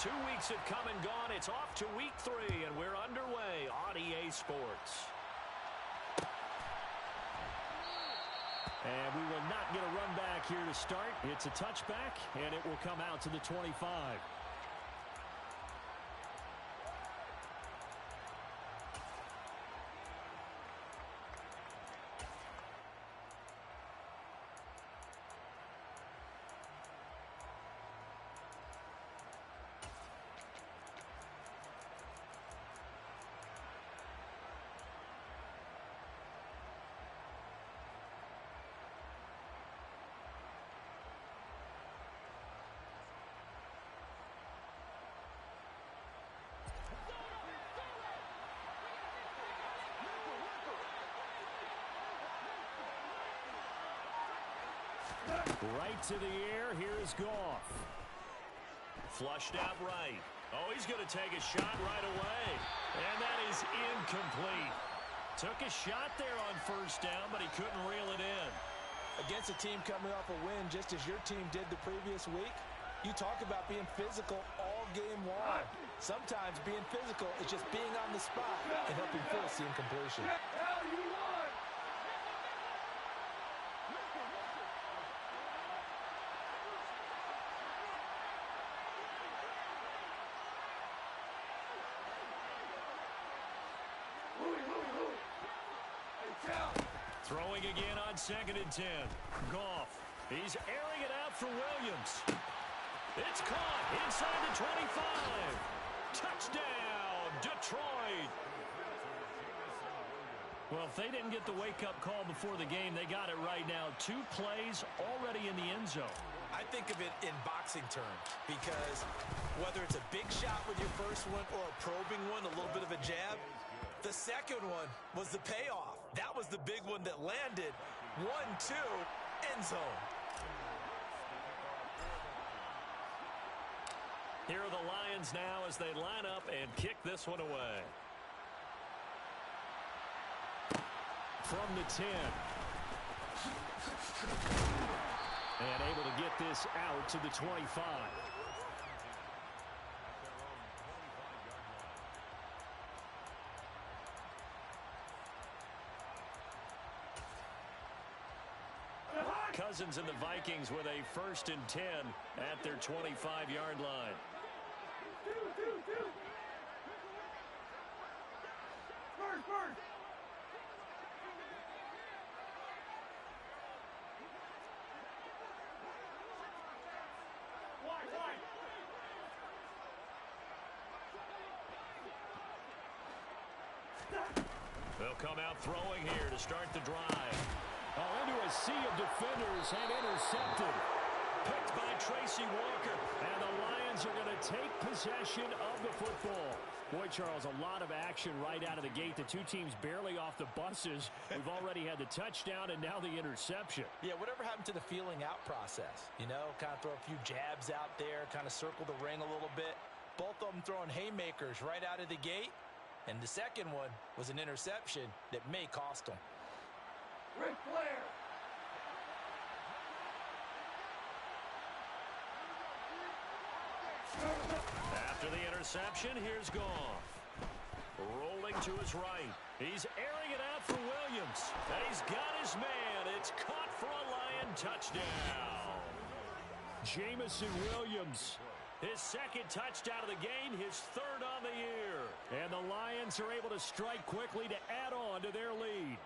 2 weeks have come and gone. It's off to week 3, and we're underway on EA Sports. And we will not get a run back here to start. It's a touchback, and it will come out to the 25. Right to the air. Here is Goff. Flushed out right. Oh, he's going to take a shot right away. And that is incomplete. Took a shot there on first down, but he couldn't reel it in. Against a team coming off a win just as your team did the previous week, you talk about being physical all game long. Sometimes being physical is just being on the spot and helping force the incompletion. Throwing again on 2nd and 10. Goff. He's airing it out for Williams. It's caught inside the 25. Touchdown, Detroit. Well, if they didn't get the wake-up call before the game, they got it right now. 2 plays already in the end zone. I think of it in boxing terms because whether it's a big shot with your first one or a probing one, a little bit of a jab, the second one was the payoff. That was the big one that landed. 1-2, end zone. Here are the Lions now as they line up and kick this one away. From the 10. And able to get this out to the 25. Cousins and the Vikings with a 1st and 10 at their 25-yard line. First. Wide. They'll come out throwing here to start the drive. Into a sea of defenders and intercepted. Picked by Tracy Walker. And the Lions are going to take possession of the football. Boy, Charles, a lot of action right out of the gate. The 2 teams barely off the buses. We've already had the touchdown and now the interception. Yeah, whatever happened to the feeling out process? You know, kind of throw a few jabs out there, kind of circle the ring a little bit. Both of them throwing haymakers right out of the gate. And the second one was an interception that may cost them. Ric Flair. After the interception, here's Goff. Rolling to his right. He's airing it out for Williams. And he's got his man. It's caught for a Lion touchdown. Jamison Williams. His 2nd touchdown of the game, his 3rd on the year. And the Lions are able to strike quickly to add on to their lead.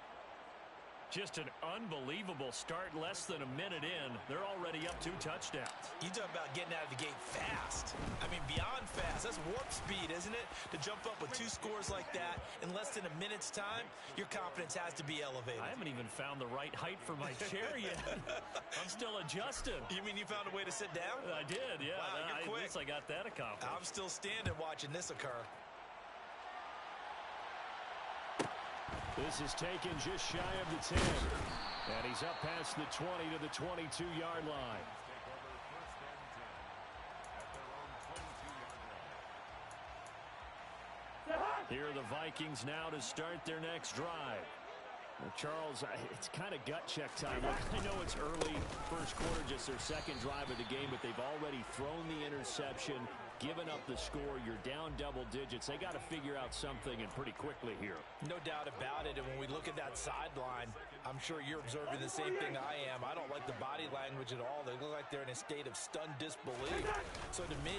Just an unbelievable start. Less than a minute in, they're already up 2 touchdowns. You talk about getting out of the gate fast. I mean, beyond fast. That's warp speed, isn't it? To jump up with 2 scores like that in less than a minute's time, your confidence has to be elevated. I haven't even found the right height for my chair yet. I'm still adjusting. You mean you found a way to sit down? I did, yeah. Wow, you're quick. At least I got that accomplished. I'm still standing watching this occur. This is taken just shy of the 10. And he's up past the 20 to the 22-yard line. Here are the Vikings now to start their next drive. Well, Charles, it's kind of gut check time. I know it's early, first quarter, just their 2nd drive of the game, but they've already thrown the interception. given up the score. You're down double digits. They got to figure out something, and pretty quickly here. No doubt about it. And when we look at that sideline, I'm sure you're observing the same thing I am. I don't like the body language at all. They look like they're in a state of stunned disbelief. So to me,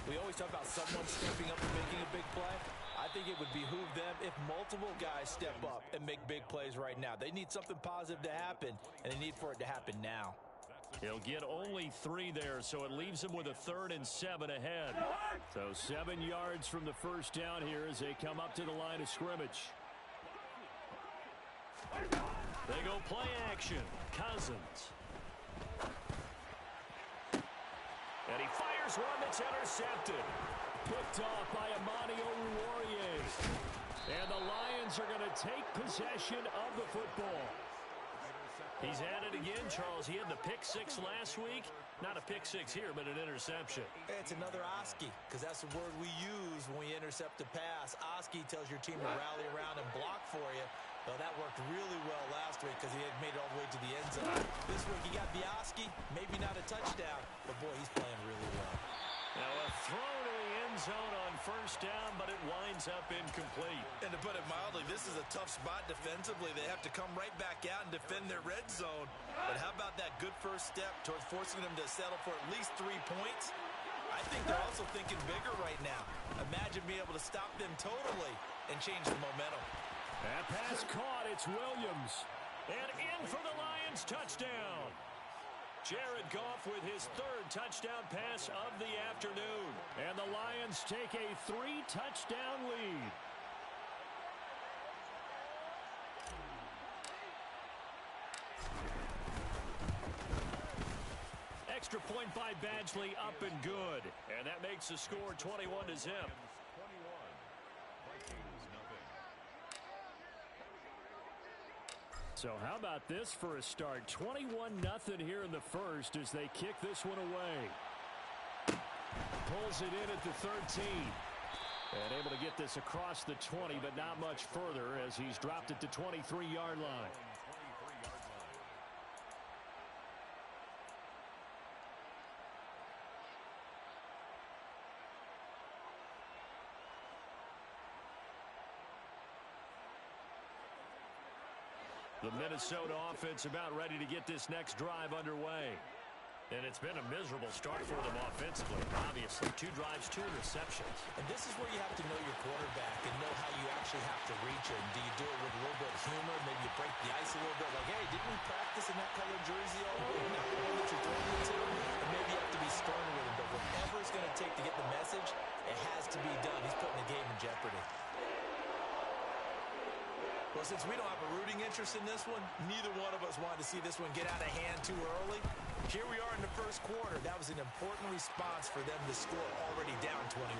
we always talk about someone stepping up and making a big play. I think it would behoove them if multiple guys step up and make big plays right now. They need something positive to happen, and they need for it to happen now. He'll get only 3 there, so it leaves him with a 3rd and 7 ahead. So 7 yards from the first down here as they come up to the line of scrimmage. They go play action. Cousins. And he fires one that's intercepted. Picked off by Amani Oruwariye. And the Lions are going to take possession of the football. He's at it again, Charles. He had the pick 6 last week. Not a pick 6 here, but an interception. It's another Oski, because that's the word we use when we intercept a pass. Oski tells your team to rally around and block for you. Well, that worked really well last week because he had made it all the way to the end zone. This week he got the Oski, maybe not a touchdown, but boy, he's playing really well. Now a throw to the end zone on first down, but it winds up incomplete. And to put it mildly, this is a tough spot defensively. They have to come right back out and defend their red zone. But how about that good first step towards forcing them to settle for at least 3 points? I think they're also thinking bigger right now. Imagine being able to stop them totally and change the momentum. That pass caught. It's Williams. And in for the Lions touchdown. Jared Goff with his 3rd touchdown pass of the afternoon. And the Lions take a 3-touchdown lead. Extra point by Badgley, up and good. And that makes the score 21-0. So how about this for a start? 21-0 here in the first as they kick this one away. Pulls it in at the 13. And able to get this across the 20, but not much further as he's dropped it to 23-yard line. The Minnesota offense about ready to get this next drive underway. And it's been a miserable start for them offensively. Obviously, 2 drives, 2 interceptions. And this is where you have to know your quarterback and know how you actually have to reach him. Do you do it with a little bit of humor? Maybe you break the ice a little bit. Like, hey, didn't we practice in that color jersey already? Not the one that you're throwing it to. And maybe you have to be stern with him. But whatever it's going to take to get the message, it has to be done. He's putting the game in jeopardy. Well, since we don't have a rooting interest in this one, neither one of us wanted to see this one get out of hand too early. Here we are in the first quarter. That was an important response for them to score already down 21.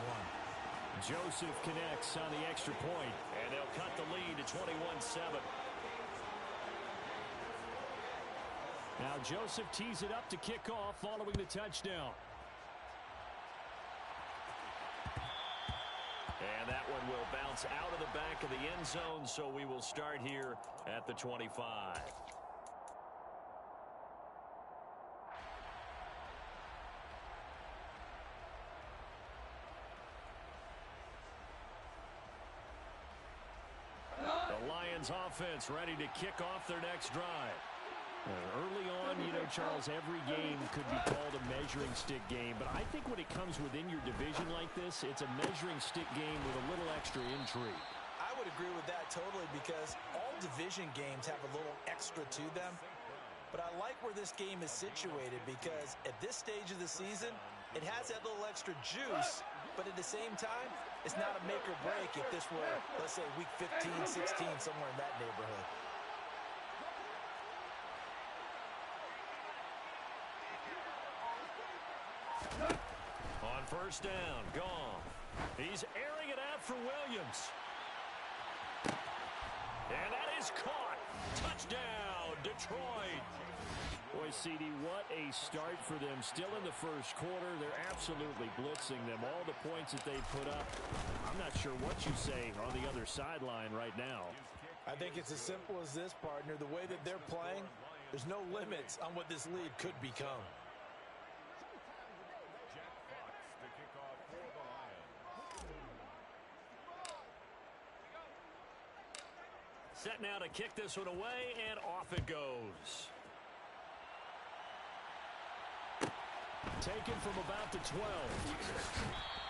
Joseph connects on the extra point, and they'll cut the lead to 21-7. Now Joseph tees it up to kick off following the touchdown. And that one will bounce out of the back of the end zone, so we will start here at the 25. The Lions offense ready to kick off their next drive. Early on, you know, Charles, every game could be called a measuring stick game, but I think when it comes within your division like this, it's a measuring stick game with a little extra intrigue. I would agree with that totally because all division games have a little extra to them, but I like where this game is situated because at this stage of the season, it has that little extra juice, but at the same time, it's not a make or break if this were, let's say, week 15, 16, somewhere in that neighborhood. On first down, Goff. He's airing it out for Williams. And that is caught. Touchdown, Detroit. Boy, CD, what a start for them. Still in the first quarter. They're absolutely blitzing them. All the points that they've put up. I'm not sure what you say on the other sideline right now. I think it's as simple as this, partner. The way that they're playing, there's no limits on what this lead could become. Set now to kick this one away, and off it goes. Taken from about the 12.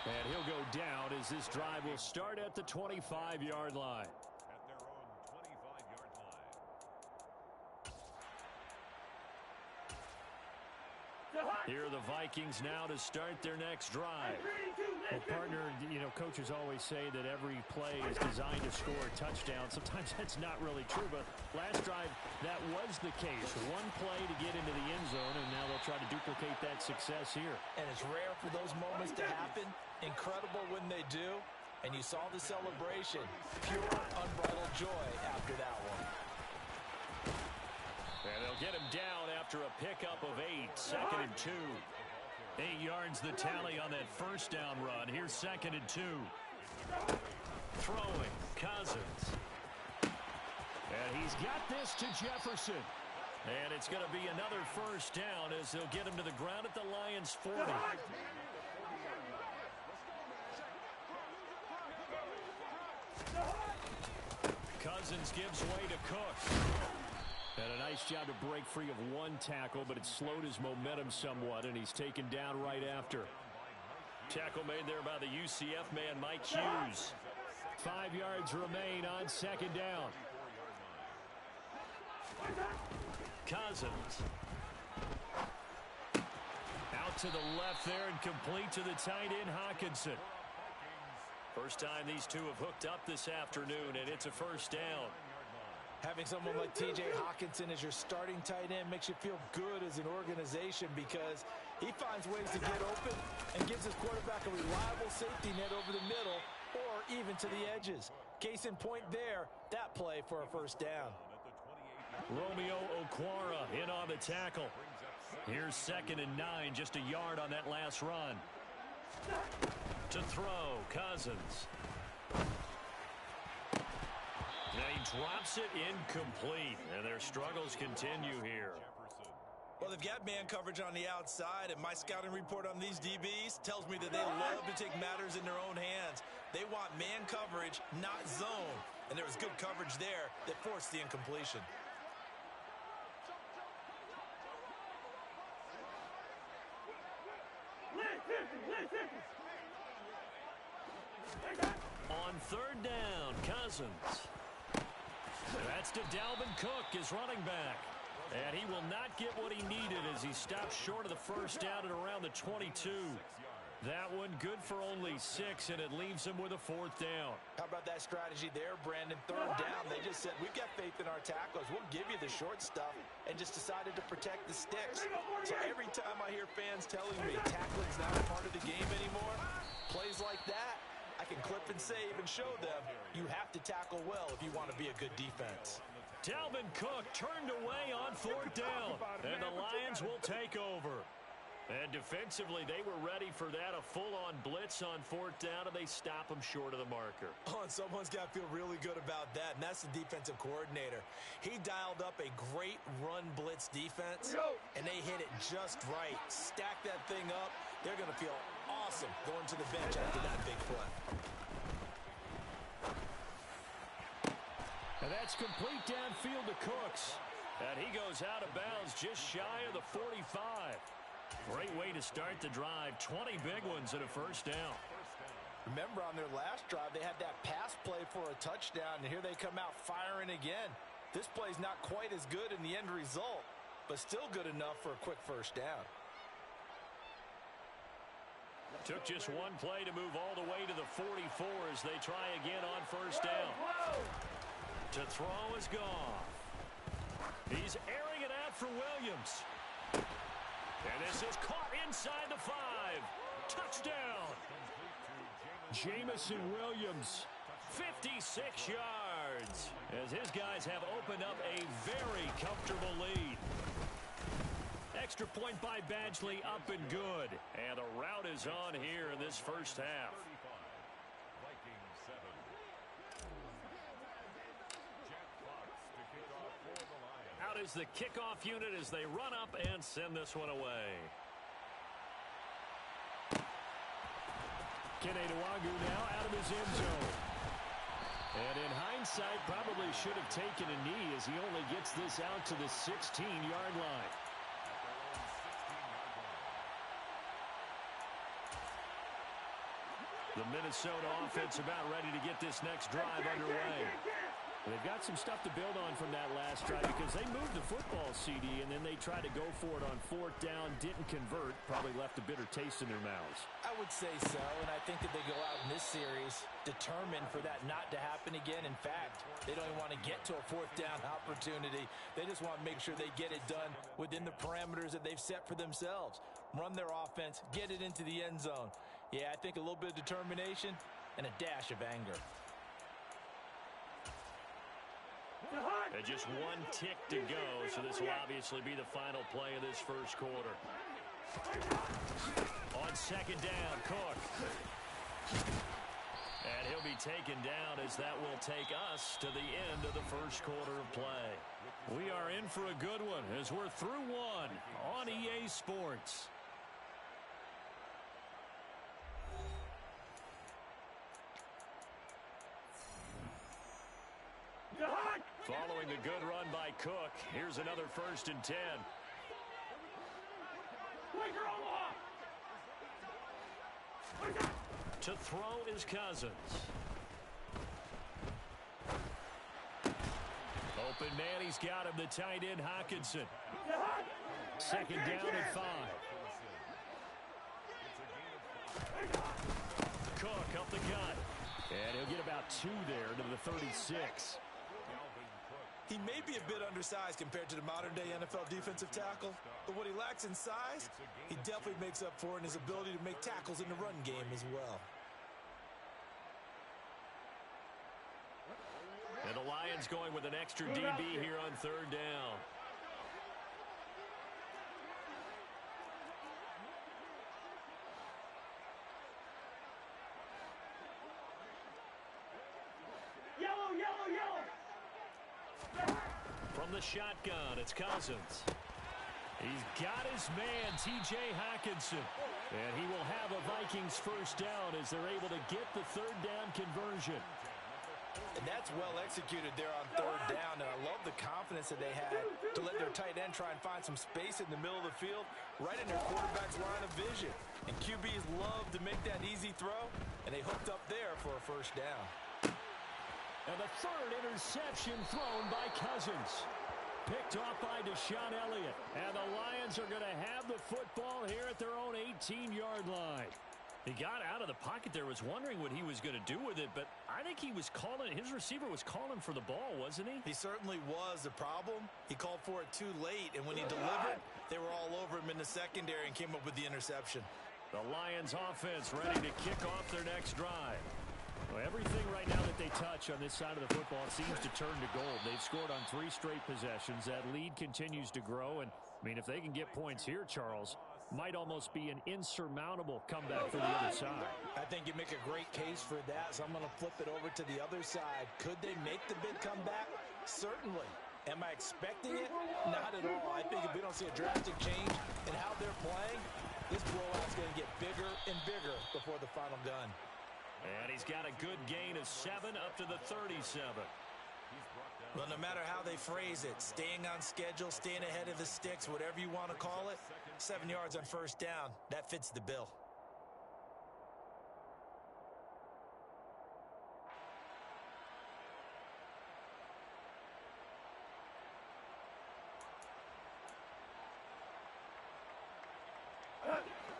And he'll go down as this drive will start at the 25-yard line. At their own 25-yard line. Here are the Vikings now to start their next drive. Well, partner, you know, coaches always say that every play is designed to score a touchdown. Sometimes that's not really true, but last drive, that was the case. One play to get into the end zone, and now they'll try to duplicate that success here. And it's rare for those moments to happen. Incredible when they do. And you saw the celebration. Pure, unbridled joy after that one. And they'll get him down after a pickup of 8, 2nd and 2. 8 yards the tally on that first down run. Here's 2nd and 2. Throwing, Cousins. And he's got this to Jefferson. And it's going to be another first down as they'll get him to the ground at the Lions' 40. Cousins gives way to Cook. And a nice job to break free of one tackle, but it slowed his momentum somewhat, and he's taken down right after. Tackle made there by the UCF man, Mike Hughes. 5 yards remain on 2nd down. Cousins. Out to the left there and complete to the tight end, Hockenson. First time these two have hooked up this afternoon, and it's a first down. Having someone like T.J. Hockenson as your starting tight end makes you feel good as an organization because he finds ways to get open and gives his quarterback a reliable safety net over the middle or even to the edges. Case in point there, that play for a first down. Romeo Okwara in on the tackle. Here's 2nd and 9, just a yard on that last run. To throw, Cousins. Now he drops it incomplete, and their struggles continue here. Well, they've got man coverage on the outside, and my scouting report on these DBs tells me that they love to take matters in their own hands. They want man coverage, not zone, and there was good coverage there that forced the incompletion. On 3rd down, Cousins. That's to Dalvin Cook, his running back. And he will not get what he needed as he stops short of the first down at around the 22. That one good for only 6, and it leaves him with a 4th down. How about that strategy there, Brandon? 3rd down, they just said, we've got faith in our tacklers. We'll give you the short stuff, and just decided to protect the sticks. So every time I hear fans telling me tackling's not a part of the game anymore, plays like that, I can clip and save and show them you have to tackle well if you want to be a good defense. Dalvin Cook turned away on 4th down, and the Lions will take over. And defensively, they were ready for that, a full-on blitz on 4th down, and they stop him short of the marker. Oh, and someone's got to feel really good about that, and that's the defensive coordinator. He dialed up a great run blitz defense, and they hit it just right. Stack that thing up. They're going to feel awesome going to the bench after that big play. And that's complete downfield to Cooks. And he goes out of bounds just shy of the 45. Great way to start the drive. 20 big ones and a first down. Remember on their last drive, they had that pass play for a touchdown, and here they come out firing again. This play's not quite as good in the end result, but still good enough for a quick first down. Took just one play to move all the way to the 44 as they try again on first down. To throw is Goff. He's airing it out for Williams. And this is caught inside the 5. Touchdown. Jamison Williams, 56 yards, as his guys have opened up a very comfortable lead. Extra point by Badgley, up and good. And the route is on here in this first half. Out is the kickoff unit as they run up and send this one away. Kene Nwangwu now out of his end zone. And in hindsight, probably should have taken a knee as he only gets this out to the 16-yard line. The Minnesota offense about ready to get this next drive underway. They've got some stuff to build on from that last drive because they moved the football, CD, and then they tried to go for it on fourth down, didn't convert, probably left a bitter taste in their mouths. I would say so, and I think that they go out in this series determined for that not to happen again. In fact, they don't even want to get to a fourth down opportunity. They just want to make sure they get it done within the parameters that they've set for themselves. Run their offense, get it into the end zone. Yeah, I think a little bit of determination and a dash of anger. And just one tick to go, so this will obviously be the final play of this first quarter. On second down, Cook. And he'll be taken down as that will take us to the end of the first quarter of play. We are in for a good one as we're through one on EA Sports. Following a good run by Cook, here's another 1st and 10. To throw is Cousins. Open man, he's got him, the tight end, Hockenson. Second down and 5. Cook up the gut. And he'll get about 2 there to the 36. He may be a bit undersized compared to the modern-day NFL defensive tackle, but what he lacks in size, he definitely makes up for in his ability to make tackles in the run game as well. And the Lions going with an extra DB here on 3rd down. From the shotgun, it's Cousins. He's got his man, T.J. Hockenson. And he will have a Vikings first down as they're able to get the 3rd down conversion. And that's well executed there on 3rd down, and I love the confidence that they had to let their tight end try and find some space in the middle of the field, right in their quarterback's line of vision. And QBs love to make that easy throw, and they hooked up there for a first down. And the 3rd interception thrown by Cousins. Picked off by Deshaun Elliott. And the Lions are going to have the football here at their own 18-yard line. He got out of the pocket there, was wondering what he was going to do with it, but I think he was calling, his receiver was calling for the ball, wasn't he? He certainly was. The problem, he called for it too late, and when he delivered, they were all over him in the secondary and came up with the interception. The Lions offense ready to kick off their next drive. Well, everything right now that they touch on this side of the football seems to turn to gold. They've scored on 3 straight possessions. That lead continues to grow, and I mean, if they can get points here, Charles, might almost be an insurmountable comeback for the other side. I think you make a great case for that, so I'm going to flip it over to the other side. Could they make the big comeback? Certainly. Am I expecting it? Not at all. I think if we don't see a drastic change in how they're playing, this blowout's going to get bigger and bigger before the final gun. And he's got a good gain of 7 up to the 37. Well, no matter how they phrase it, staying on schedule, staying ahead of the sticks, whatever you want to call it, 7 yards on first down, that fits the bill.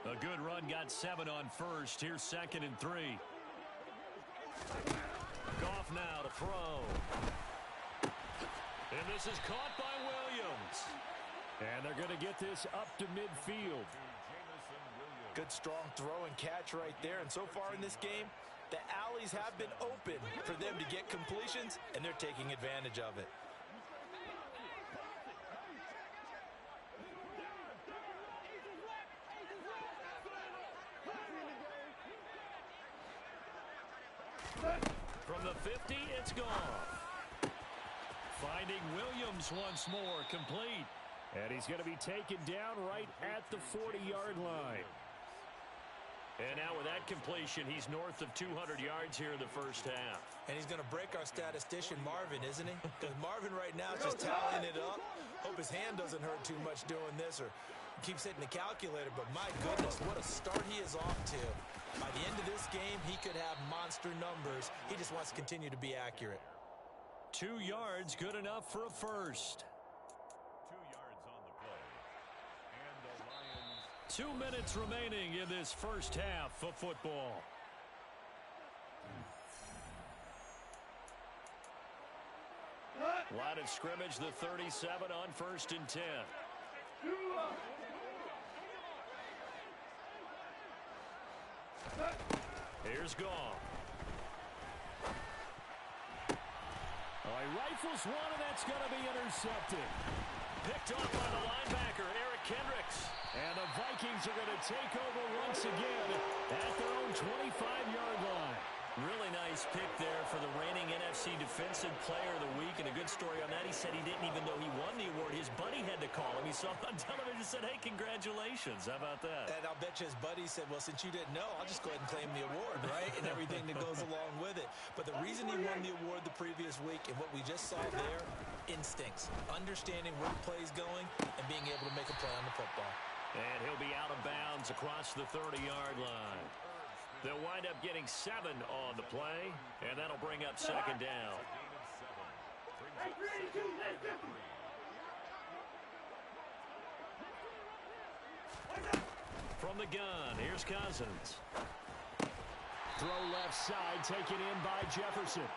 A good run, got 7 on first. Here's 2nd and 3. Goff now to throw. And this is caught by Williams. And they're going to get this up to midfield. Good strong throw and catch right there. And so far in this game, the alleys have been open for them to get completions, and they're taking advantage of it. From the 50, it's gone. Finding Williams once more, complete. And he's going to be taken down right at the 40-yard line. And now with that completion, he's north of 200 yards here in the first half. And he's going to break our statistician, Marvin, isn't he? Because Marvin right now is just tallying it up. Hope his hand doesn't hurt too much doing this or keeps hitting the calculator. But my goodness, what a start he is off to. By the end of this game, he could have monster numbers. He just wants to continue to be accurate. 2 yards, good enough for a first. 2 yards on the play. And the Lions. 2 minutes remaining in this first half of football. Line of scrimmage, the 37 on 1st and 10. Here's Goff. Oh, he rifles one, and that's going to be intercepted. Picked off by the linebacker, Eric Kendricks. And the Vikings are going to take over once again at their own 25-yard line. Really nice pick there for the reigning NFC Defensive Player of the Week. And a good story on that, he said he didn't even know he won the award. His buddy had to call him. He saw him on television and said, hey, congratulations. How about that? And I'll bet you his buddy said, well, since you didn't know, I'll just go ahead and claim the award, right? And everything that goes along with it. But the reason he won the award the previous week and what we just saw there, instincts, understanding where the play is going and being able to make a play on the football. And he'll be out of bounds across the 30-yard line. They'll wind up getting 7 on the play, and that'll bring up 2nd down. From the gun, here's Cousins. Throw left side, taken in by Jefferson.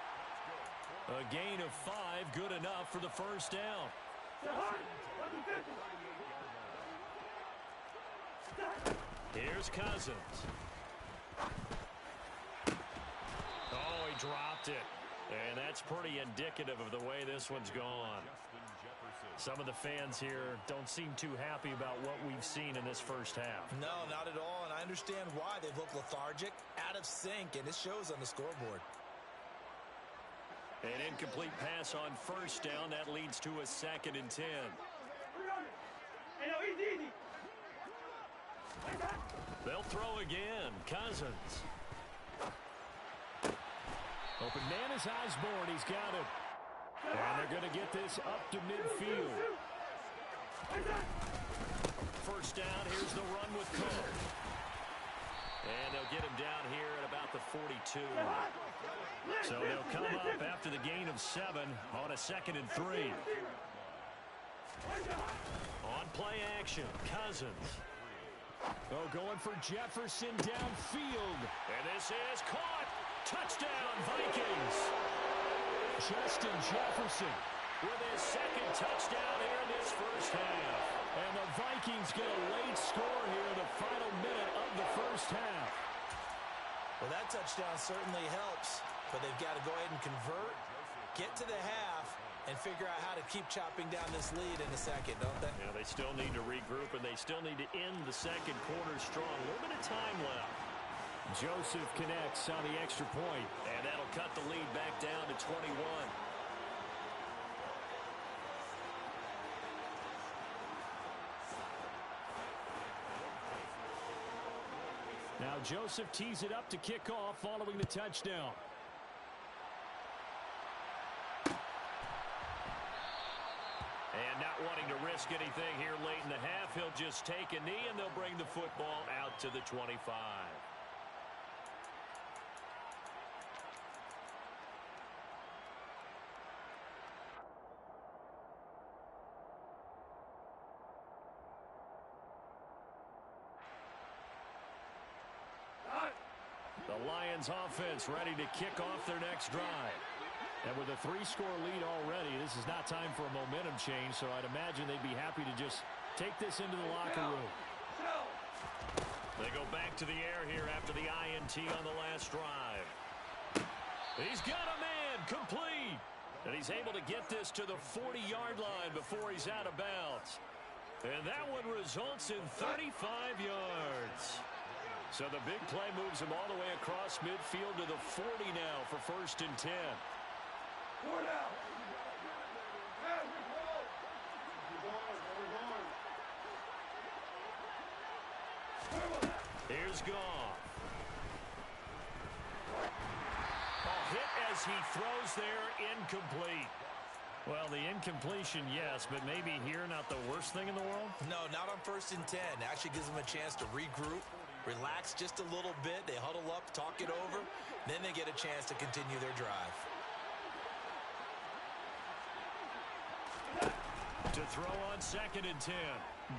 A gain of 5, good enough for the first down. Here's Cousins. Oh, he dropped it. And that's pretty indicative of the way this one's gone. Some of the fans here don't seem too happy about what we've seen in this first half. No, not at all, and I understand why. They've looked lethargic, out of sync, and it shows on the scoreboard. An incomplete pass on first down. That leads to a 2nd and 10. They'll throw again. Cousins. Open man is Osborne. He's got it. And they're going to get this up to midfield. First down. Here's the run with Cook. And they'll get him down here at about the 42. So they'll come up after the gain of 7 on a 2nd and 3. On play action, Cousins. Oh, going for Jefferson downfield. And this is caught. Touchdown, Vikings. Justin Jefferson with his 2nd touchdown here in this first half. And the Vikings get a late score here in the final minute of the first half. Well, that touchdown certainly helps, but they've got to go ahead and convert, get to the half, and figure out how to keep chopping down this lead in a second, don't they? Yeah, they still need to regroup, and they still need to end the second quarter strong. A little bit of time left. Joseph connects on the extra point. And that'll cut the lead back down to 21. Now Joseph tees it up to kick off following the touchdown. And not wanting to risk anything here late in the half, he'll just take a knee, and they'll bring the football out to the 25. The Lions offense ready to kick off their next drive. And with a 3-score lead already, this is not time for a momentum change, so I'd imagine they'd be happy to just take this into the locker room. They go back to the air here after the INT on the last drive. He's got a man, complete. And he's able to get this to the 40-yard line before he's out of bounds. And that one results in 35 yards. So the big play moves him all the way across midfield to the 40 now for 1st and 10. Here's Goff. He throws there, incomplete. Well, the incompletion, yes, but maybe here not the worst thing in the world? No, not on 1st and 10. Actually gives them a chance to regroup, relax just a little bit. They huddle up, talk it over. Then they get a chance to continue their drive. To throw on 2nd and 10.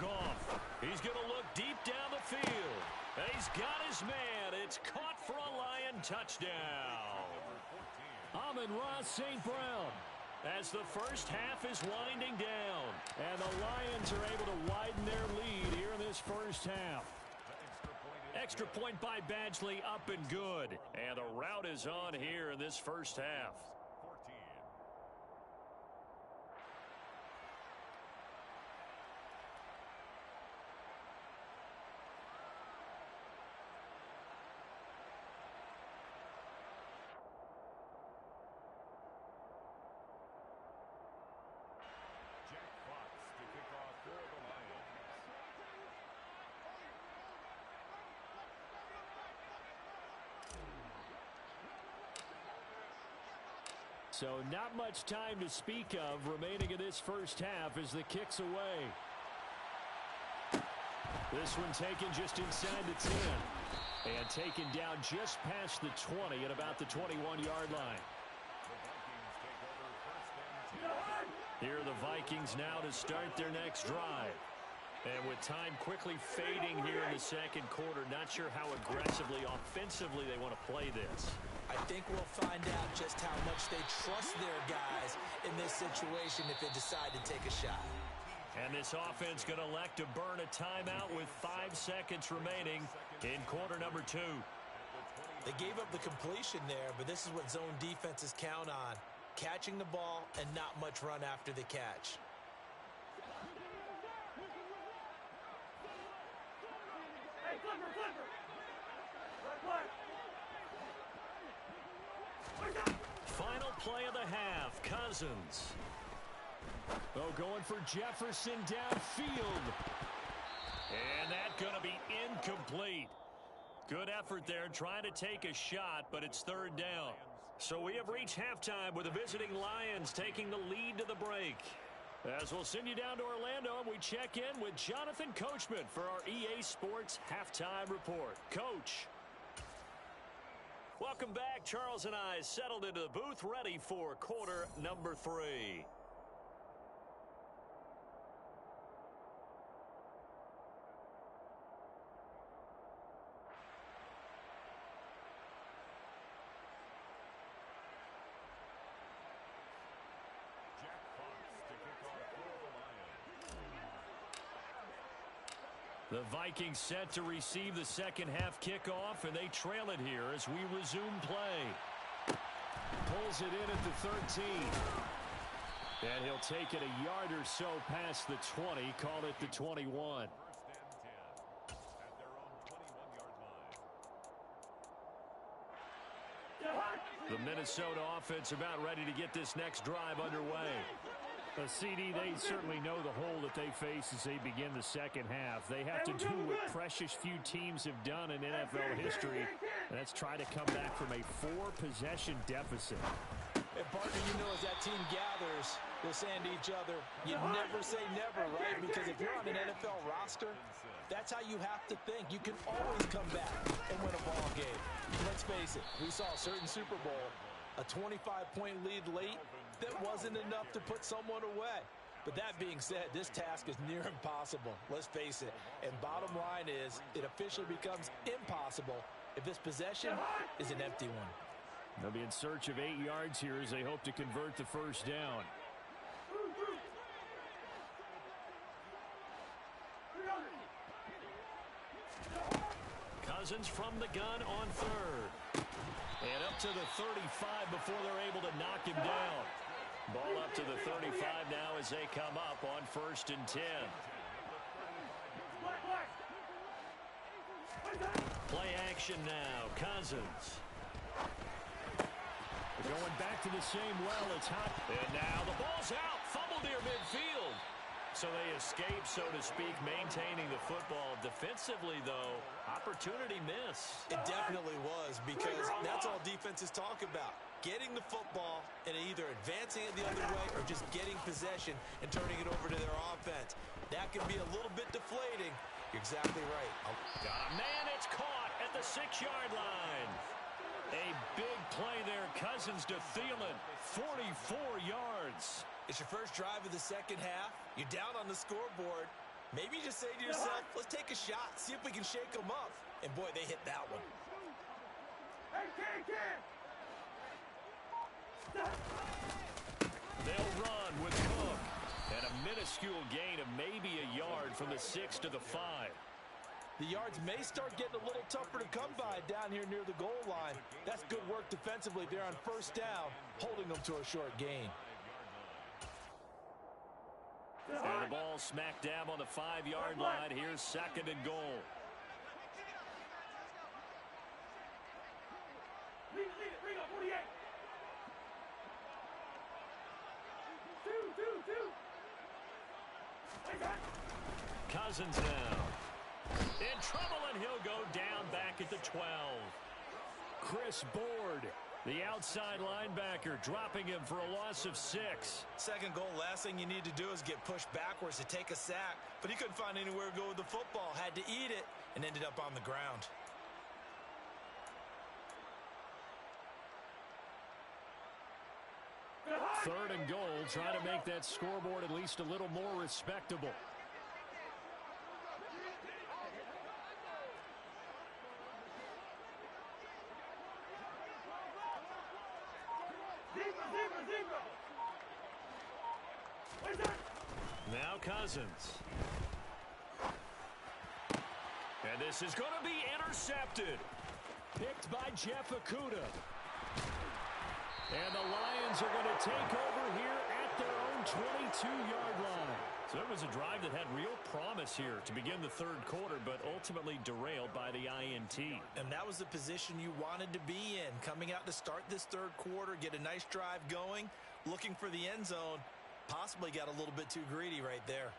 Goff. He's going to look deep down the field. And he's got his man. It's caught for a Lion touchdown. Amon-Ra St. Brown. As the first half is winding down. And the Lions are able to widen their lead here in this first half. Extra point by Badgley, up and good. And the route is on here in this first half. So not much time to speak of remaining in this first half as the kick's away. This one taken just inside the 10. And taken down just past the 20 at about the 21-yard line. Here are the Vikings now to start their next drive. And with time quickly fading here in the second quarter, not sure how aggressively, offensively they want to play this. I think we'll find out just how much they trust their guys in this situation if they decide to take a shot. And this offense going to elect to burn a timeout with 5 seconds remaining in quarter number 2. They gave up the completion there, but this is what zone defenses count on. Catching the ball and not much run after the catch. Hey, flipper, flipper. Final play of the half, Cousins. Oh, going for Jefferson downfield. And that's going to be incomplete. Good effort there trying to take a shot, but it's 3rd down. So we have reached halftime with the visiting Lions taking the lead to the break. As we'll send you down to Orlando, and we check in with Jonathan Coachman for our EA Sports Halftime Report. Coach. Welcome back. Charles and I settled into the booth ready for quarter number 3. The Vikings set to receive the second half kickoff, and they trail it here as we resume play. Pulls it in at the 13. And he'll take it a yard or so past the 20, call it the 21. The Minnesota offense about ready to get this next drive underway. CD, they certainly know the hole that they face as they begin the second half. They have to do what precious few teams have done in NFL history, and that's try to come back from a 4-possession deficit. And partner, you know, as that team gathers, they're saying to each other, you never say never, right? Because if you're on an NFL roster, that's how you have to think. You can always come back and win a ball game. Let's face it, we saw a certain Super Bowl, a 25-point lead late, that wasn't enough to put someone away. But that being said, this task is near impossible. Let's face it. And bottom line is, it officially becomes impossible if this possession is an empty one. They'll be in search of 8 yards here as they hope to convert the first down. Cousins from the gun on 3rd. And up to the 35 before they're able to knock him down. Ball up to the 35 now as they come up on 1st and 10. Play action now. Cousins. Going back to the same well. It's hot. And now the ball's out. Fumbled near midfield. So they escape, so to speak, maintaining the football. Defensively, though, opportunity miss. It definitely was, because that's all defenses talk about. getting the football and either advancing it the other way or just getting possession and turning it over to their offense. That can be a little bit deflating. You're exactly right. Got a man, it's caught at the 6-yard line. A big play there, Cousins to Thielen, 44 yards. It's your first drive of the second half. You're down on the scoreboard. Maybe you just say to yourself, let's take a shot, see if we can shake them up. And boy, they hit that one. Hey, kid! They'll run with Cook. And a minuscule gain of maybe a yard from the 6 to the 5. The yards may start getting a little tougher to come by down here near the goal line. That's good work defensively there on first down, holding them to a short gain. And the ball smack dab on the 5-yard line. Here's 2nd and goal. Lead it, bring up 48. Two. Cousins now. In trouble, and he'll go down back at the 12. Chris Board, the outside linebacker, dropping him for a loss of 6. Second goal, last thing you need to do is get pushed backwards to take a sack. But he couldn't find anywhere to go with the football. Had to eat it and ended up on the ground. Third and goal, trying to make that scoreboard at least a little more respectable. Now Cousins. And this is going to be intercepted. Picked by Jeff Okudah. And the Lions are going to take over here at their own 22-yard line. So it was a drive that had real promise here to begin the third quarter, but ultimately derailed by the INT. And that was the position you wanted to be in. Coming out to start this third quarter, get a nice drive going, looking for the end zone. Possibly got a little bit too greedy right there.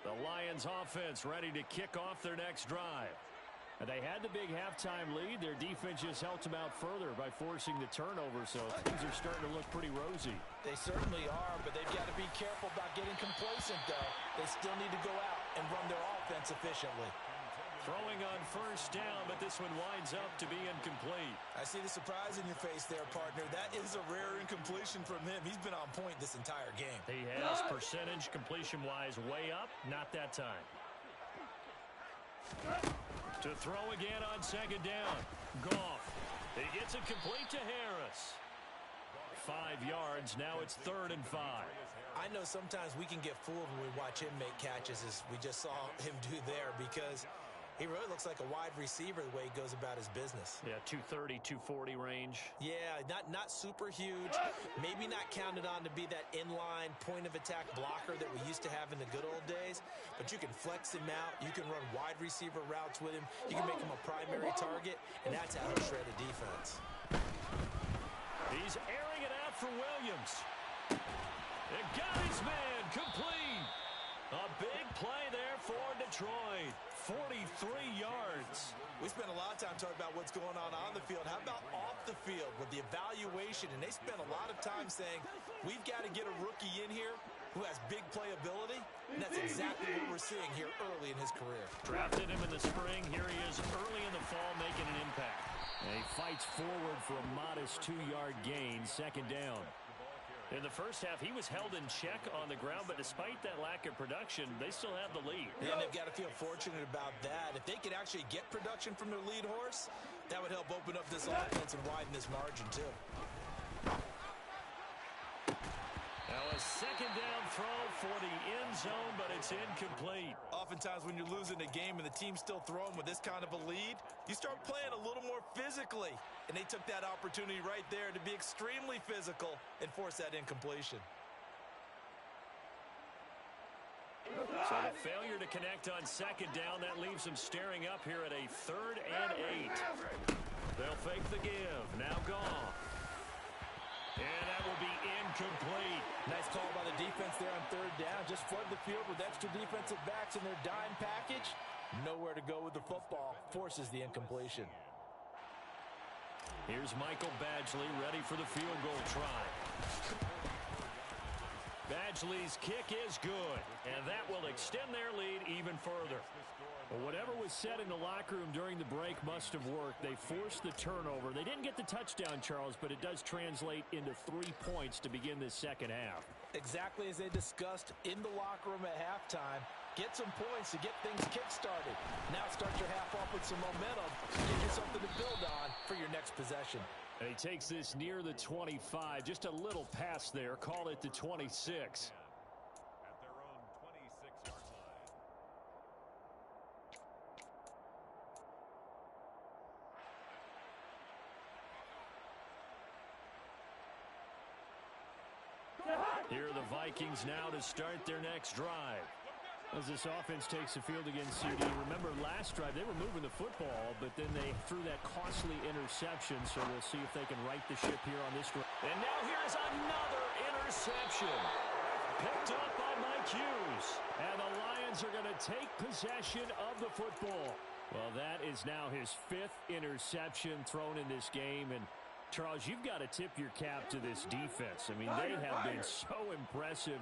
The Lions offense ready to kick off their next drive. And they had the big halftime lead. Their defense just helped them out further by forcing the turnover, so things are starting to look pretty rosy. They certainly are, but they've got to be careful about getting complacent, though. They still need to go out and run their offense efficiently. Throwing on first down, but this one winds up to be incomplete. I see the surprise in your face there, partner. That is a rare incompletion from him. He's been on point this entire game. He has percentage completion-wise way up, not that time. To throw again on second down. Goff. He gets it complete to Harris. 5 yards. Now it's 3rd and 5. I know sometimes we can get fooled when we watch him make catches, as we just saw him do there, because he really looks like a wide receiver the way he goes about his business. Yeah, 230, 240 range. Yeah, not super huge. Maybe not counted on to be that inline point-of-attack blocker that we used to have in the good old days. But you can flex him out. You can run wide receiver routes with him. You can make him a primary target, and that's how he'll shred a defense. He's airing it out for Williams. It got his man complete. A big play there for Detroit. 43 yards. We spent a lot of time talking about what's going on the field. How about off the field with the evaluation? And they spent a lot of time saying, we've got to get a rookie in here who has big playability. And that's exactly what we're seeing here early in his career. Drafted him in the spring. Here he is early in the fall making an impact. And he fights forward for a modest 2-yard gain, second down. In the first half, he was held in check on the ground, but despite that lack of production, they still have the lead. And they've got to feel fortunate about that. If they could actually get production from their lead horse, that would help open up this offense and widen this margin, too. Now a second down throw for the end zone, but it's incomplete. Oftentimes when you're losing a game and the team's still throwing with this kind of a lead, you start playing a little more physically. And they took that opportunity right there to be extremely physical and force that incompletion. So the failure to connect on second down, that leaves them staring up here at a 3rd and 8. They'll fake the give. Now Goff. And that will be incomplete. Nice call by the defense there on 3rd down. just flood the field with extra defensive backs in their dime package. Nowhere to go with the football. Forces the incompletion. Here's Michael Badgley ready for the field goal try. Badgley's kick is good, and that will extend their lead even further. Well, whatever was said in the locker room during the break must have worked. They forced the turnover. They didn't get the touchdown, Charles, but it does translate into 3 points to begin this second half. Exactly as they discussed in the locker room at halftime. Get some points to get things kick-started. Now start your half off with some momentum. Give you something to build on for your next possession. And he takes this near the 25. Just a little pass there. Call it the 26. At their own 26-yard line. Here are the Vikings now to start their next drive. As this offense takes the field against CD, remember last drive they were moving the football, but then they threw that costly interception, so we'll see if they can right the ship here on this drive. And now here's another interception. Picked up by Mike Hughes. And the Lions are going to take possession of the football. Well, that is now his 5th interception thrown in this game. And, Charles, you've got to tip your cap to this defense. I mean, they have been so impressive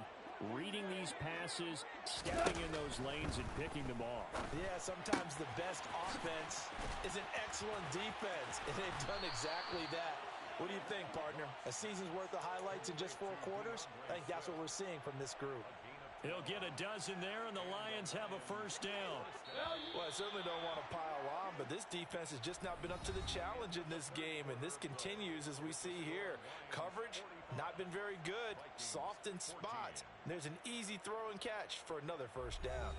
reading these passes, stepping in those lanes, and picking them off. Yeah, sometimes the best offense is an excellent defense, and they've done exactly that. What do you think, partner? A season's worth of highlights in just 4 quarters? I think that's what we're seeing from this group. He'll get a dozen there, and the Lions have a first down. Well, I certainly don't want to pile on, but this defense has just not been up to the challenge in this game, and this continues as we see here. Coverage, not been very good. Soft in spots. There's an easy throw and catch for another first down.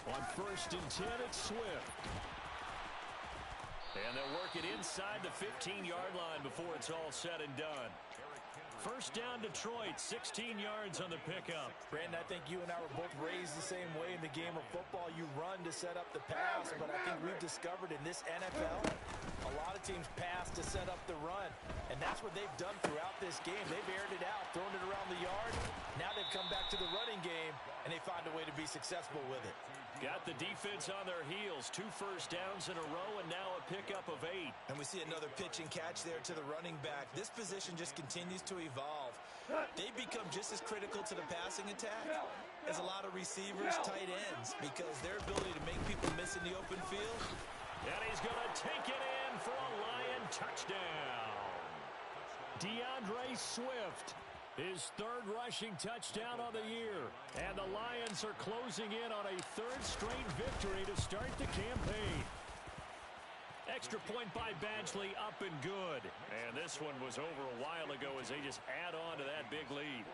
On 1st and 10, it's Swift. And they'll work it inside the 15-yard line before it's all said and done. First down, Detroit, 16 yards on the pickup. Brandon, I think you and I were both raised the same way in the game of football. You run to set up the pass, but I think we've discovered in this NFL, a lot of teams pass to set up the run, and that's what they've done throughout this game. They've aired it out, thrown it around the yard. Now they've come back to the running game, and they find a way to be successful with it. Got the defense on their heels. 2 first downs in a row, and now a pickup of 8. And we see another pitch and catch there to the running back. This position just continues to evolve. They've become just as critical to the passing attack as a lot of receivers, tight ends, because their ability to make people miss in the open field. And he's going to take it in for a Lion touchdown. DeAndre Swift, his 3rd rushing touchdown on the year. And the Lions are closing in on a 3rd straight victory to start the campaign. Extra point by Badgley, up and good. And this one was over a while ago as they just add on to that big lead.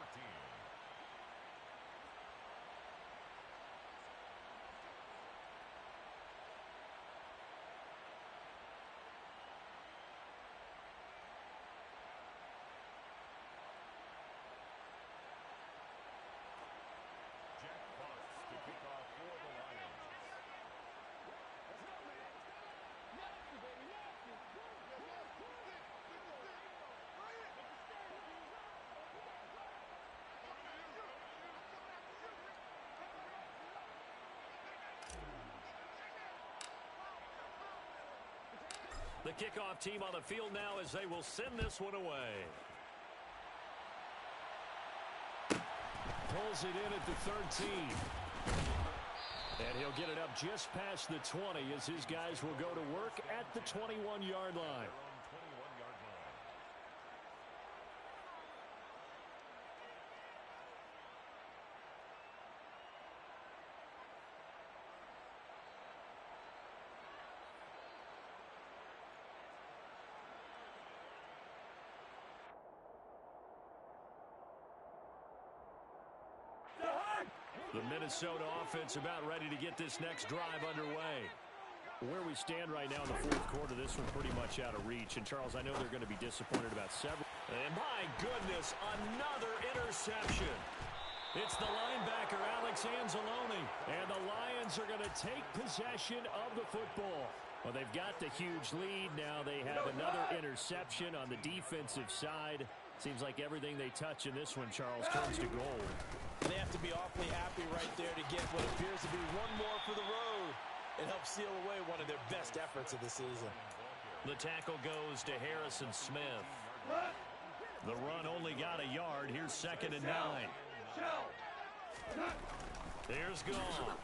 To kick off for the Lions. The kickoff team on the field now as they will send this one away. Pulls it in at the 13. And he'll get it up just past the 20 as his guys will go to work at the 21-yard line. The Minnesota offense about ready to get this next drive underway. Where we stand right now in the 4th quarter, this one pretty much out of reach. And, Charles, I know they're going to be disappointed about several. And, my goodness, another interception. It's the linebacker, Alex It's Anzalone, and the Lions are going to take possession of the football. Well, they've got the huge lead. Now they have another interception on the defensive side. Seems like everything they touch in this one, Charles, turns to gold. They have to be awfully happy right there to get what appears to be one more for the road. It helps seal away one of their best efforts of the season. The tackle goes to Harrison Smith. The run only got a yard. Here's 2nd and 9. Here's Goff.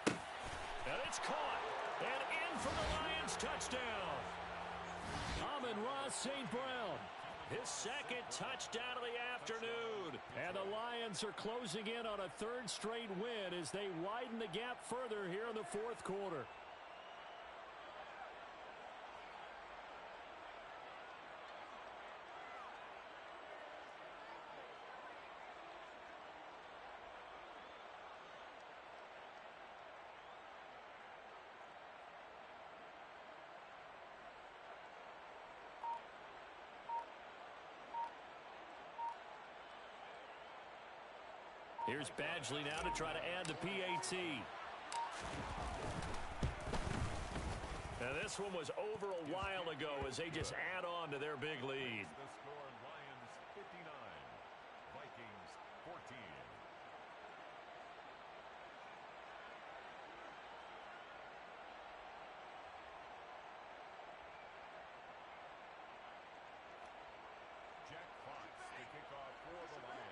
And it's caught. And in for the Lions touchdown. Amon-Ra St. Brown. His 2nd touchdown of the afternoon. And the Lions are closing in on a 3rd straight win as they widen the gap further here in the 4th quarter. Here's Badgley now to try to add the PAT. Now this one was over a while ago as they just add on to their big lead. The score, Lions 59, Vikings 14. Jack Fox to kick off for the Lions.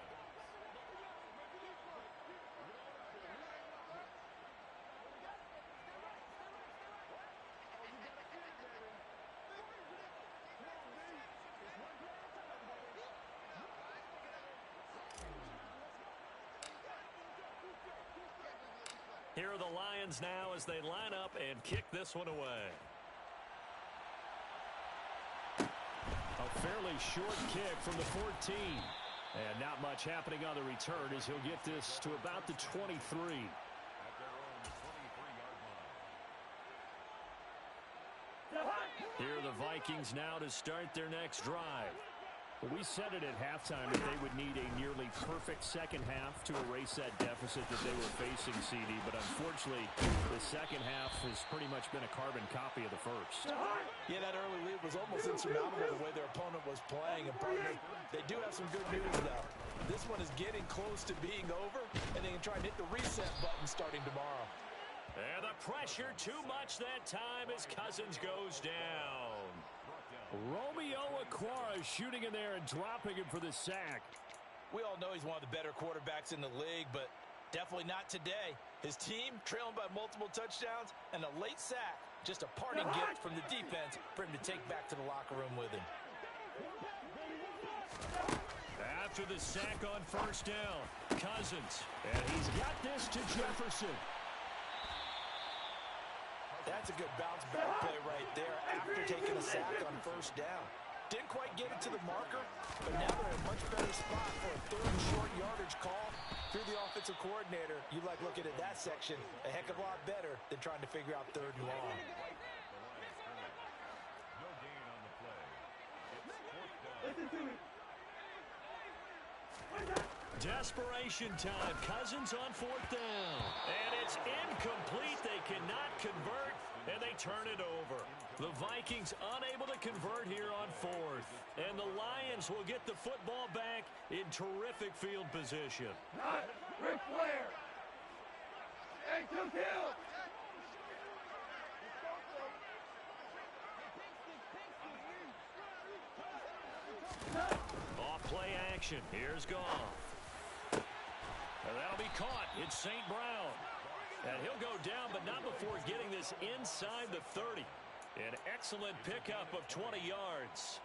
Here are the Lions now as they line up and kick this one away. A fairly short kick from the 14. And not much happening on the return as he'll get this to about the 23. At their own 23-yard line. Here are the Vikings now to start their next drive. We said it at halftime that they would need a nearly perfect second half to erase that deficit that they were facing, CD. But unfortunately, the second half has pretty much been a carbon copy of the first. Yeah, that early lead was almost insurmountable the way their opponent was playing. And partner, they do have some good news, though. This one is getting close to being over, and they can try and hit the reset button starting tomorrow. And the pressure too much that time as Cousins goes down. Romeo Okwara shooting in there and dropping him for the sack. We all know he's one of the better quarterbacks in the league, but definitely not today. His team trailing by multiple touchdowns and a late sack. Just a parting gift from the defense for him to take back to the locker room with him. After the sack on 1st down, Cousins. And he's got this to Jefferson. That's a good bounce back play right there after taking a sack on 1st down. Didn't quite get it to the marker, but now they're in a much better spot for a 3rd and short yardage call. If you're the offensive coordinator, you like looking at that section a heck of a lot better than trying to figure out 3rd and long. No gain on the play. It's 4th down. Listen to me. Desperation time. Cousins on 4th down. And it's incomplete. They cannot convert, and they turn it over. The Vikings unable to convert here on 4th. And the Lions will get the football back in terrific field position. Not Ric Flair. Hey, 2 kills. Off play action. Here's Goff. And that'll be caught. It's St. Brown. And he'll go down, but not before getting this inside the 30. An excellent pickup of 20 yards.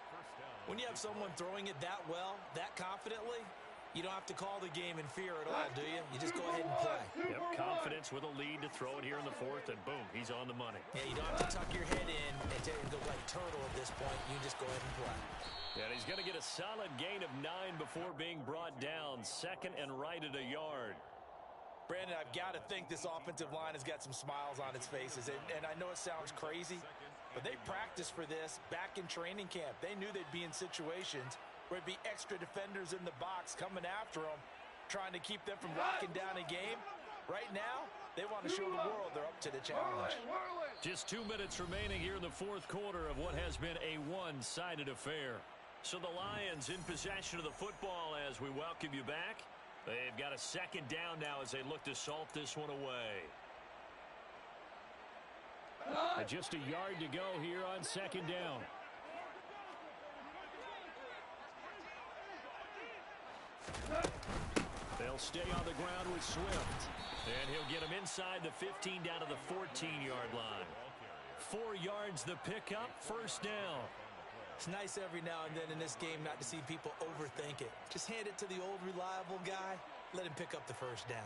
When you have someone throwing it that well, that confidently, you don't have to call the game in fear at all, do you? You just go ahead and play. Yep, confidence with a lead to throw it here in the 4th, and boom, he's on the money. Yeah, you don't have to tuck your head in and go like turtle at this point. You just go ahead and play. And he's going to get a solid gain of 9 before being brought down. 2nd and right at a yard. Brandon, I've got to think this offensive line has got some smiles on its faces. And I know it sounds crazy, but they practiced for this back in training camp. They knew they'd be in situations where it'd be extra defenders in the box coming after them. trying to keep them from locking down a game. Right now, they want to show the world they're up to the challenge. Just 2 minutes remaining here in the fourth quarter of what has been a one-sided affair. So the Lions in possession of the football as we welcome you back. They've got a second down now as they look to salt this one away. Just a yard to go here on second down. They'll stay on the ground with Swift. And he'll get him inside the 15 down to the 14-yard line. 4 yards the pickup, first down. It's nice every now and then in this game not to see people overthink it. Just hand it to the old reliable guy. Let him pick up the first down.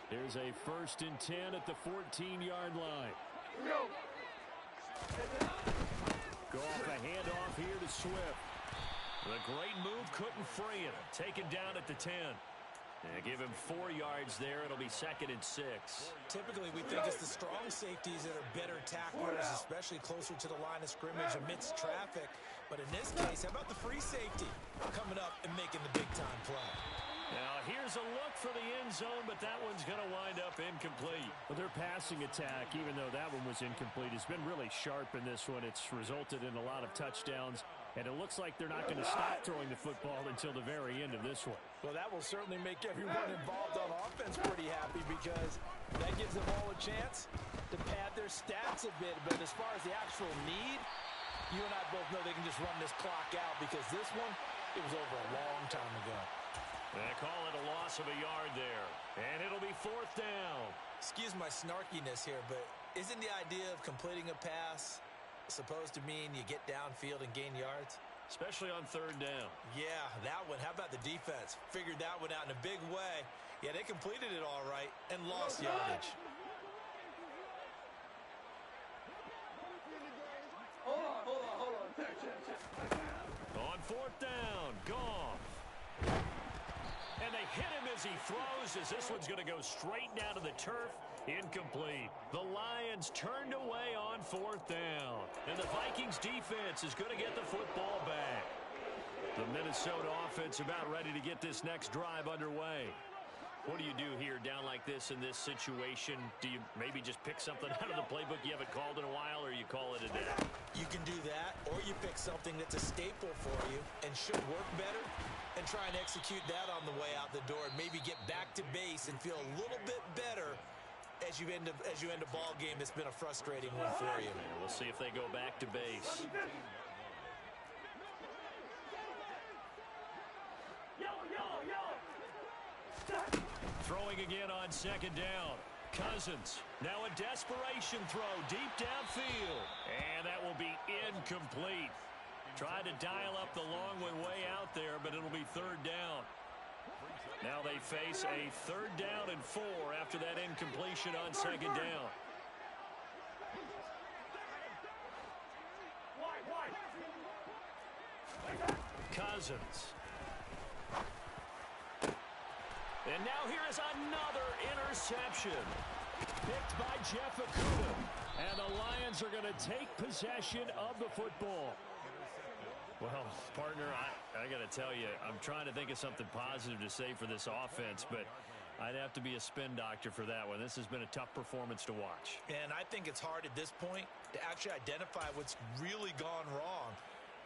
Here's a 1st and 10 at the 14-yard line. Go off a handoff here to Swift. The great move couldn't free him. Taken down at the 10. And give him 4 yards there. It'll be 2nd and 6. Typically, we think it's the strong safeties that are better tacklers, especially closer to the line of scrimmage amidst traffic. But in this case, how about the free safety coming up and making the big-time play? Now, here's a look for the end zone, but that one's going to wind up incomplete. Well, their passing attack, even though that one was incomplete, has been really sharp in this one. It's resulted in a lot of touchdowns, and it looks like they're not going to stop throwing the football until the very end of this one. Well, that will certainly make everyone involved on offense pretty happy because that gives them all a chance to pad their stats a bit. But as far as the actual need, you and I both know they can just run this clock out because this one, it was over a long time ago. They call it a loss of a yard there. And it'll be 4th down. Excuse my snarkiness here, but isn't the idea of completing a pass supposed to mean you get downfield and gain yards? Especially on 3rd down. Yeah, that one. How about the defense? Figured that one out in a big way. Yeah, they completed it all right and lost yardage. Hold on. On 4th down, Goff. And they hit him as he throws, as this one's going to go straight down to the turf. Incomplete. The Lions turned away on 4th down. And the Vikings defense is going to get the football back. The Minnesota offense about ready to get this next drive underway. What do you do here down like this in this situation? Do you maybe just pick something out of the playbook you haven't called in a while, or you call it a day? You can do that, or you pick something that's a staple for you and should work better and try and execute that on the way out the door and maybe get back to base and feel a little bit better as you end a ball game that's been a frustrating one for you. And we'll see if they go back to base. Throwing again on 2nd down. Cousins. Now a desperation throw deep downfield. And that will be incomplete. Tried to dial up the long one way out there, but it'll be 3rd down. Now they face a 3rd down and 4 after that incompletion on 2nd down. Cousins. And now here is another interception. Picked by Jeff Okuda. And the Lions are going to take possession of the football. Well, partner, I got to tell you, I'm trying to think of something positive to say for this offense, but I'd have to be a spin doctor for that one. This has been a tough performance to watch. And I think it's hard at this point to actually identify what's really gone wrong.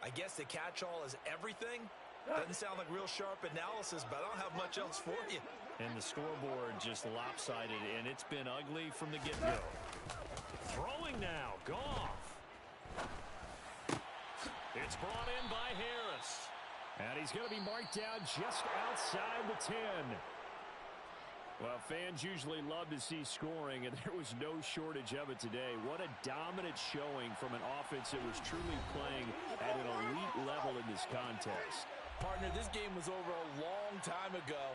I guess the catch-all is everything. Doesn't sound like real sharp analysis, but I don't have much else for you. And the scoreboard just lopsided, and it's been ugly from the get-go. Throwing now, Goff. It's brought in by Harris. And he's going to be marked down just outside the 10. Well, fans usually love to see scoring, and there was no shortage of it today. What a dominant showing from an offense that was truly playing at an elite level in this contest. Partner, this game was over a long time ago,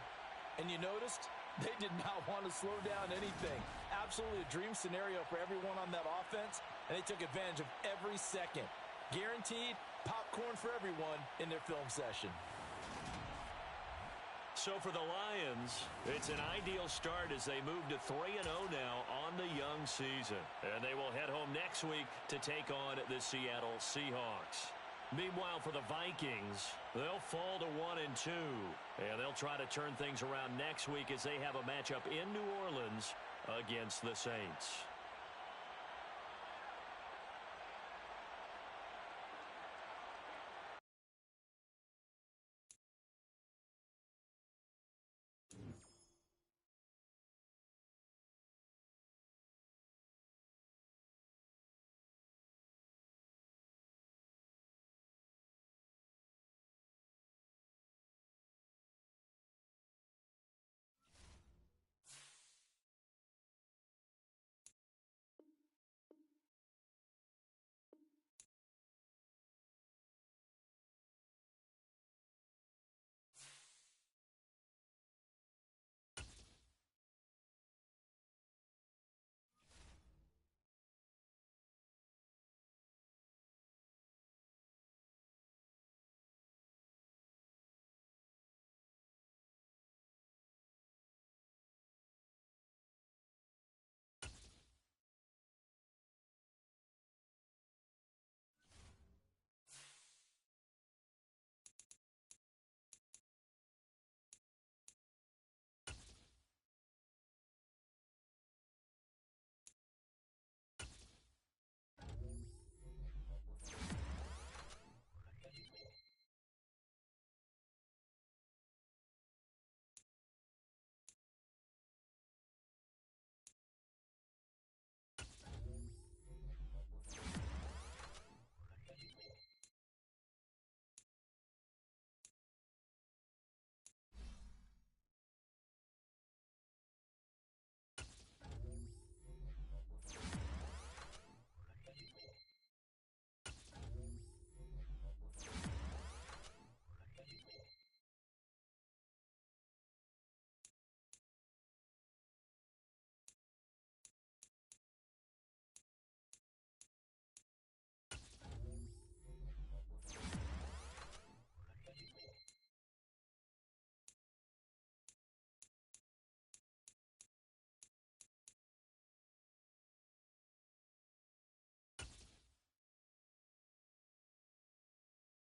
and you noticed they did not want to slow down anything. Absolutely a dream scenario for everyone on that offense, and they took advantage of every second. Guaranteed popcorn for everyone in their film session. So for the Lions, it's an ideal start as they move to 3-0 now on the young season. And they will head home next week to take on the Seattle Seahawks. Meanwhile, for the Vikings, they'll fall to 1-2. And they'll try to turn things around next week as they have a matchup in New Orleans against the Saints.